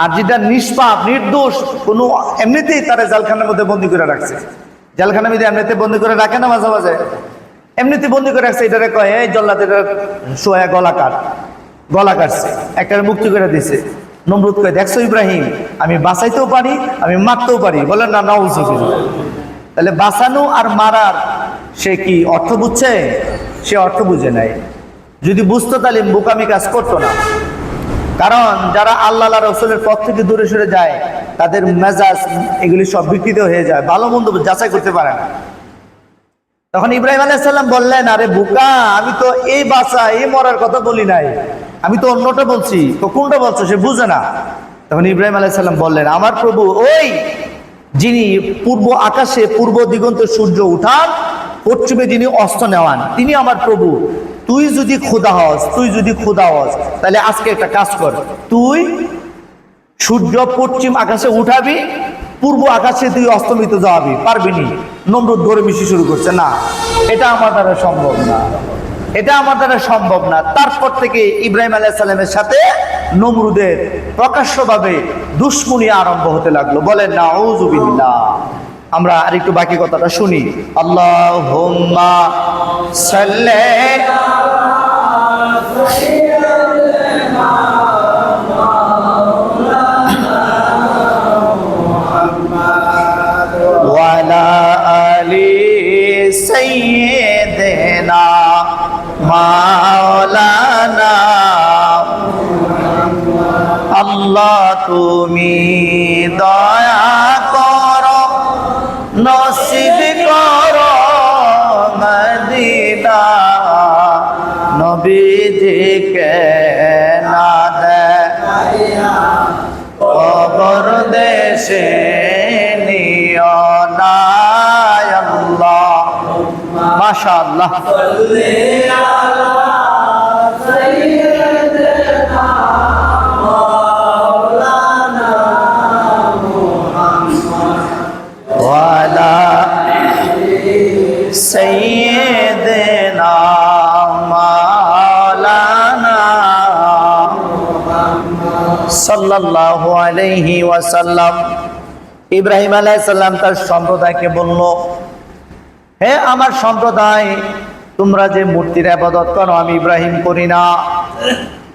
আর যেটা নিষ্পাপ নির্দোষ কোনো এমনিতেই তারা জেলখানার মধ্যে বন্দি করে রাখছে। জেলখানার মধ্যে এমনিতে বন্দি করে রাখে না, মাঝে মাঝে এমনিতে বন্দি করে রাখছে। এটারে কয় এই জল্লাদ, এটা শোয়া গলা কাটছে, একটারে মুক্তি করে দিছে। নমরুদ কয় দেখছো ইব্রাহিম, আমি বাঁচাইতেও পারি, আমি মারতেও পারি। বলেন না নাউজুবিল্লাহ। তাহলে বাঁচানো আর মারার সে কি অর্থ বুঝছে? সে অর্থ বুঝে নাই। যদি বুঝতো তাহলে বোকামি কাজ করতো না। কারণ যারা আল্লাহ রাসূলের পথ থেকে দূরে সরে যায় তাদের মেজাজ এগুলি সব বিকৃত হয়ে যায়, ভালো মন্দ যাচাই করতে পারে না। তখন ইব্রাহিম আলাইহিস সালাম বললেন আরে বোকা, আমি তো এই বাঁচা এই মরার কথা বলি নাই, আমি তো অন্যটা বলছি। তো কোনটা বলছো? সে বুঝে না। তখন ইব্রাহিম আলাইহিস সালাম বললেন আমার প্রভু ওই যিনি পূর্ব আকাশে পূর্ব দিগন্তে সূর্য উঠান, পশ্চিমে যিনি অস্ত নেওয়ান, তিনি আমার প্রভু। তুই যদি খোদা হস তাহলে আজকে একটা কাজ কর, তুই সূর্য পশ্চিম আকাশে উঠাবি, পূর্ব আকাশে তুই অস্তমিত যাবি, পারবি নি? নমরুদ ঘরে মিশি শুরু করছে, না এটা আমার দ্বারা সম্ভব না, এটা আমার দ্বারা সম্ভব না। তারপর থেকে ইব্রাহিম আলাইহিস সালামের সাথে নমরুদের প্রকাশ্যভাবে দুশ্মনী আরম্ভ হতে লাগলো। বলেন নাউযুবিল্লাহ। আমরা আরেকটু বাকি কথাটা শুনি। আল্লাহুম্মা সাল্লি ওয়া আলা আলি সাইয়্যিদিনা মাওলানা। আল্লাহ তুমি দয়া করো, নসিব করো মদিনা, নবীজিকে না দেখাইয়া কবর দেশে নিও না আল্লাহ। মাশাআল্লাহ। সাল্লাল্লাহু আলাইহি ওয়াসাল্লাম ইব্রাহিম আলাইহিস সালাম তার সম্প্রদায়কে বলল, হে আমার সম্প্রদায়, তোমরা যে মূর্তির ইবাদত করো আমি ইব্রাহিম করি না।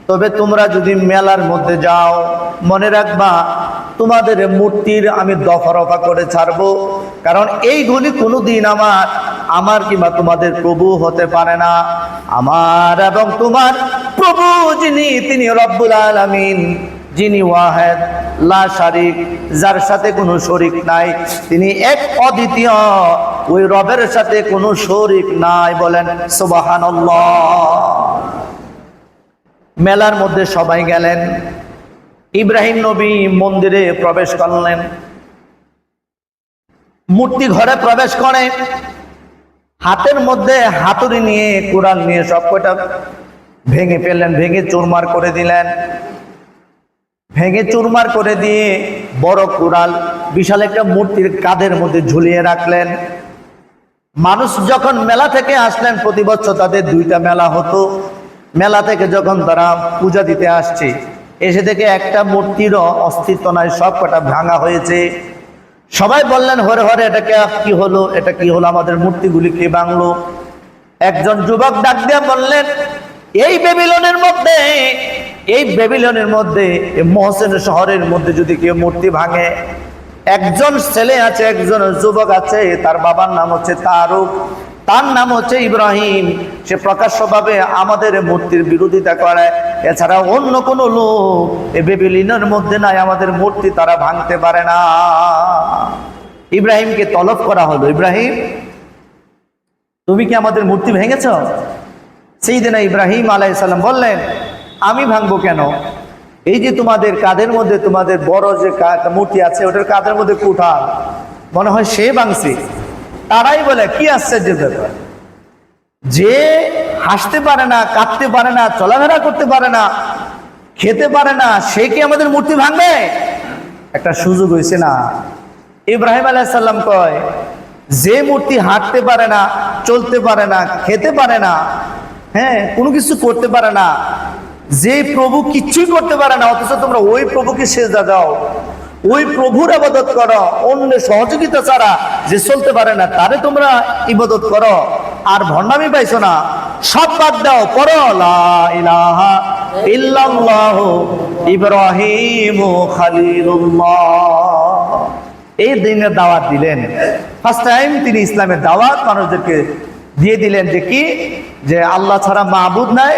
তবে তোমরা যদি মেলার মধ্যে যাও, মনে রাখবা তোমাদের মূর্তির আমি দফা রফা করে ছাড়বো, কারণ এইগুলি কোনোদিন আমার কিংবা তোমাদের প্রভু হতে পারে না। আমার এবং তোমার প্রভু যিনি, তিনি রব্বুল আলামিন, যিনি ওয়াহেদ লা শারিক, যার সাথে কোনো শরিক নাই, তিনি এক অদ্বিতীয়, ওই রবের সাথে কোনো শরিক নাই। বলেন সুবহানাল্লাহ। মেলার মধ্যে সবাই গেলেন। ইব্রাহিম নবী মন্দিরে প্রবেশ করলেন। মূর্তি ঘরে প্রবেশ করে হাতের মধ্যে হাতুড়ি নিয়ে, কুড়াল নিয়ে সব কয়টা ভেঙে ফেললেন, ভেঙে চুরমার করে দিলেন। ভেঙে চুরমার করে দিয়ে বড় কুড়াল বিশাল একটা মূর্তির কাঁধের মধ্যে ঝুলিয়ে রাখলেন। মানুষ যখন মেলা থেকে আসলেন, প্রতি বছর তাদের দুইটা মেলা হতো। মেলা থেকে যখন তারা পূজা দিতে আসছে, এসে থেকে একটা মূর্তিরও অস্তিত্ব নাই, সব কটা ভাঙা হয়েছে। সবাই বললেন, হরে হরে, এটাকে কি হলো, এটা কি হলো, আমাদের মূর্তিগুলি কে ভাঙলো? একজন যুবক ডাক দিয়ে বললেন, এই বেবিলনের মধ্যে মহসেন শহরের মধ্যে যদি কেউ মূর্তি ভাঙে, একজন ছেলে আছে, একজন যুবক আছে, তার বাবার নাম হচ্ছে তারুক, তার নাম হচ্ছে ইব্রাহিম। সে প্রকাশ্যভাবে আমাদের মূর্তির বিরোধিতা করে। এছাড়া অন্য কোনো লোক এই বেবিলনের মধ্যে নাই, আমাদের মূর্তি তারা ভাঙতে পারে না। ইব্রাহিমকে তলব করা হলো, ইব্রাহিম, তুমি কি আমাদের মূর্তি ভেঙেছ? সাইয়েদনা ইব্রাহিম আলাইহিস সালাম বললেন, আমি ভাঙবো কেন? এই যে তোমাদের কাঁধের মধ্যে তোমাদের বড় যে মূর্তি আছে, ওটার কাঁধের মধ্যে কুঠাল, মনে হয় সে ভাঙছে। তারাই বলে, কি আশ্চর্য ব্যাপার, যে হাসতে পারে না, কাঁদতে পারে না, চলাফেরা করতে পারে না, খেতে পারে না, সে কি আমাদের মূর্তি ভাঙবে? একটা সুযোগ হয়েছে না? ইব্রাহিম আলাইহিস সালাম কয়, যে মূর্তি হাঁটতে পারে না, চলতে পারে না, খেতে পারে না, হ্যাঁ, কোনো কিছু করতে পারে না, যে প্রভু কিচ্ছুই করতে পারে না, অথচ তোমরা ওই প্রভুকে সেজদা দাও, ওই প্রভুর ইবাদত করো, অন্য সহযোগিতা ছাড়া যে চলতে পারে না তারে তোমরা ইবাদত করো, আর ভণ্ডামি পাইছো না, সব বাদ দাও, পড়ো লা ইলাহা ইল্লাল্লাহ ইব্রাহিম খলিলুল্লাহ। এই দিনের দাওয়াত দিলেন। ফার্স্ট টাইম তিনি ইসলামের দাওয়াত মানুষদেরকে দিয়ে দিলেন, যে কি, যে আল্লাহ ছাড়া মাবুদ নাই,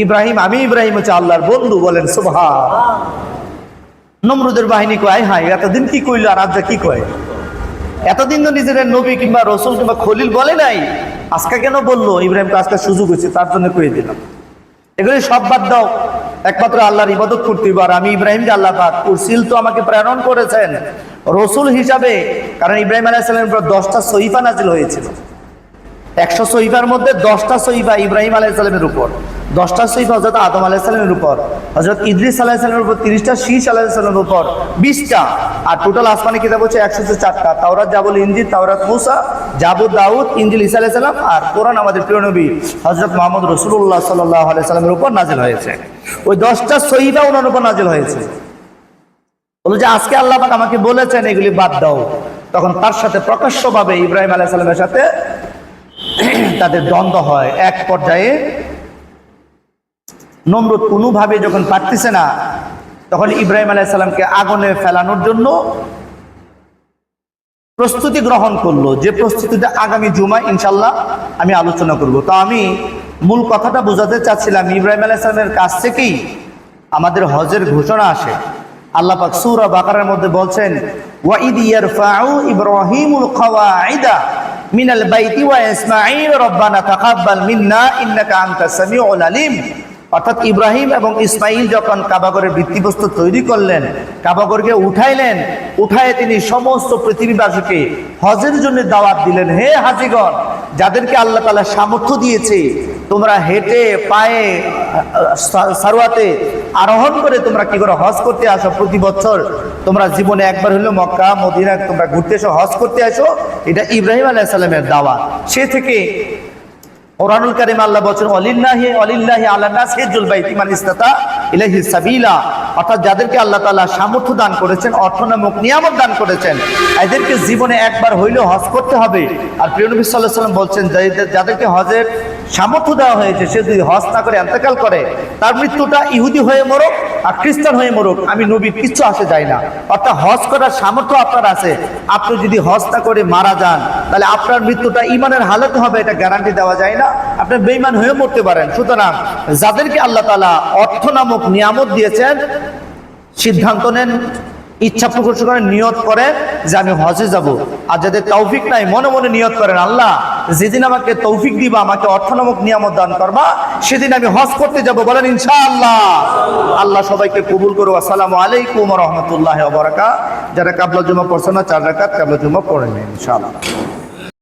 ইব্রাহিম, আমি ইব্রাহিম হচ্ছে আল্লাহর বন্ধু। বলেন সুবহান। নমরুদের বাহিনী কয়, হাই এতদিন কি কইলো, আর আজ কি কয়? এতদিন তো নিজের নবী কিংবা রসুল কিংবা খলিল বলে নাই, আজকে কেন বললো? ইব্রাহিমকে আজকে সুযোগ হয়েছে, তার জন্য কয়ে দিলাম। এগুলি সব বাদ দাও, একমাত্র আল্লাহর ইবাদত করতে পার। আমি ইব্রাহিমকে আল্লাহ পাক উরসিল তো আমাকে প্রেরণ করেছেন রসুল হিসাবে, কারণ ইব্রাহিম আলাইহিস সালামের উপর 10টা সহিফা নাজিল হয়েছিল। 100 সহিফার মধ্যে 10টা সহিফা ইব্রাহিম আলাইহিস সালামের উপর, 10টা সহিফা হযরত আদম আলাইহিস সালামের উপর, হযরত ইদ্রিস আলাইহিস সালামের উপর 30টা, শীশ আলাইহিস সালামের উপর 20টা, আর টোটাল আসমানি কিতাব হচ্ছে 104টা। তাওরাত, জাবুল, ইনজিল, তাওরাত মুসা, জাবুর দাউদ, ইনজিল ঈসা আলাইহিস সালাম, আর কোরআন আমাদের প্রিয় নবী হযরত মুহাম্মদ রাসূলুল্লাহ সাল্লাল্লাহু আলাইহি সাল্লামের উপর নাজিল হয়েছে। ওই 10টা সহিফা ওনার উপর নাজিল হয়েছে। বলে যে আজকে আল্লাহ পাক আমাকে বলেছেন এগুলি বাদ দাও। তখন তার সাথে প্রকাশ্যভাবে ইব্রাহিম আলাইহিস সালামের সাথে তাদের দ্বন্দ্ব হয়। এক পর্যায়ে নমরুদ কোনোভাবে যখন পারতেছে না, তখন ইব্রাহিম আলাইহিস সালামকে আগুনে ফেলানোর জন্য প্রস্তুতি গ্রহণ করলো, যে প্রস্তুতিটা আগামী জুমায় ইনশাল্লাহ আমি আলোচনা করব। তো আমি মূল কথাটা বোঝাতে চাচ্ছিলাম, ইব্রাহিম আলাইহিস সালামের কাছ থেকেই আমাদের হজের ঘোষণা আসে। আল্লাহ পাক সূরা বাকারার মধ্যে বলছেন, ওয়া ইদ ইয়ারফাউ ইব্রাহিমুল কওয়াইদা মিনাল বাইতি ওয়া ইসমাঈল রব্বানা তাকাব্বাল মিন্না ইন্নাকা আনতাস সামিউল আলিম। অর্থাৎ ইব্রাহিম এবং ইসমাইল যখন কাবাগরের ভিত্তিপ্রস্তর তৈরি করলেন, কাবাগরকে উঠাইলেন, উঠায় তিনি সমস্ত পৃথিবীবাসীকে হজের জন্য দাওয়াত দিলেন, হে হাজিগণ, যাদেরকে আল্লাহ তাআলা সামর্থ্য দিয়েছে, তোমরা হেঁটে পায়ে সারওয়াতে আরোহণ করে তোমরা কি করে হজ করতে আসো। প্রতি বছর তোমরা জীবনে একবার হলেও মক্কা মদিনা তোমরা ঘুরতে এসো, হজ করতে আসো। এটা ইব্রাহিম আলাইহিস সালামের দাওয়াত। সে থেকে কুরআনুল কারীম আল্লাহ বলেন, ওয়ালিল্লাহি আলান নাস হিজ্জুল বাইতি মান ইসতাতা ইলাইহি সাবিলা। অর্থাৎ যাদেরকে আল্লাহ তাআলা সামর্থ্য দান করেছেন, অর্থ নামক নিয়ামত দান করেছেন, এদেরকে জীবনে একবার হইলেও হজ করতে হবে। আর প্রিয় নবী সাল্লাল্লাহু আলাইহি ওয়াসাল্লাম বলছেন, যাদেরকে হজের সামর্থ্য দেওয়া হয়েছে, সে যদি হজ না করে ইন্তেকাল করে, তার মৃত্যুটা ইহুদি হয়ে মরুক আর খ্রিস্টান হয়ে মরুক, আমি নবীর কিচ্ছু আসে যায় না। অর্থাৎ হজ করার সামর্থ্য আপনার আছে, আপনি যদি হজ না করে মারা যান, তাহলে আপনার মৃত্যুটা ঈমানের হালতে হবে, এটা গ্যারান্টি দেওয়া যায় না, আপনি বেঈমান হয়ে মরতে পারেন। সুতরাং যাদেরকে আল্লাহ তাআলা অর্থ নামক নিয়ামত দিয়েছেন, সিদ্ধান্ত নেন, ইচ্ছা প্রকাশ করেন, নিয়ত করেন যে আমি হজে যাব। আর যাদের তৌফিক নাই, মনে মনে নিয়ত করেন, আল্লাহ যেদিন আমাকে তৌফিক দিবা, আমাকে অর্থ নামক নিয়ামত দান করবা, সেদিন আমি হজ করতে যাব। বলেন ইনশাআল্লাহ। আল্লাহ সবাইকে কবুল করো। আসসালামু আলাইকুম ওয়া রাহমাতুল্লাহি ওয়া বারাকাতুহু। যারা কাবলা জুমা পড়ছেন না, 4 রাকাত কাবলা জুমা পড়েন ইনশাআল্লাহ।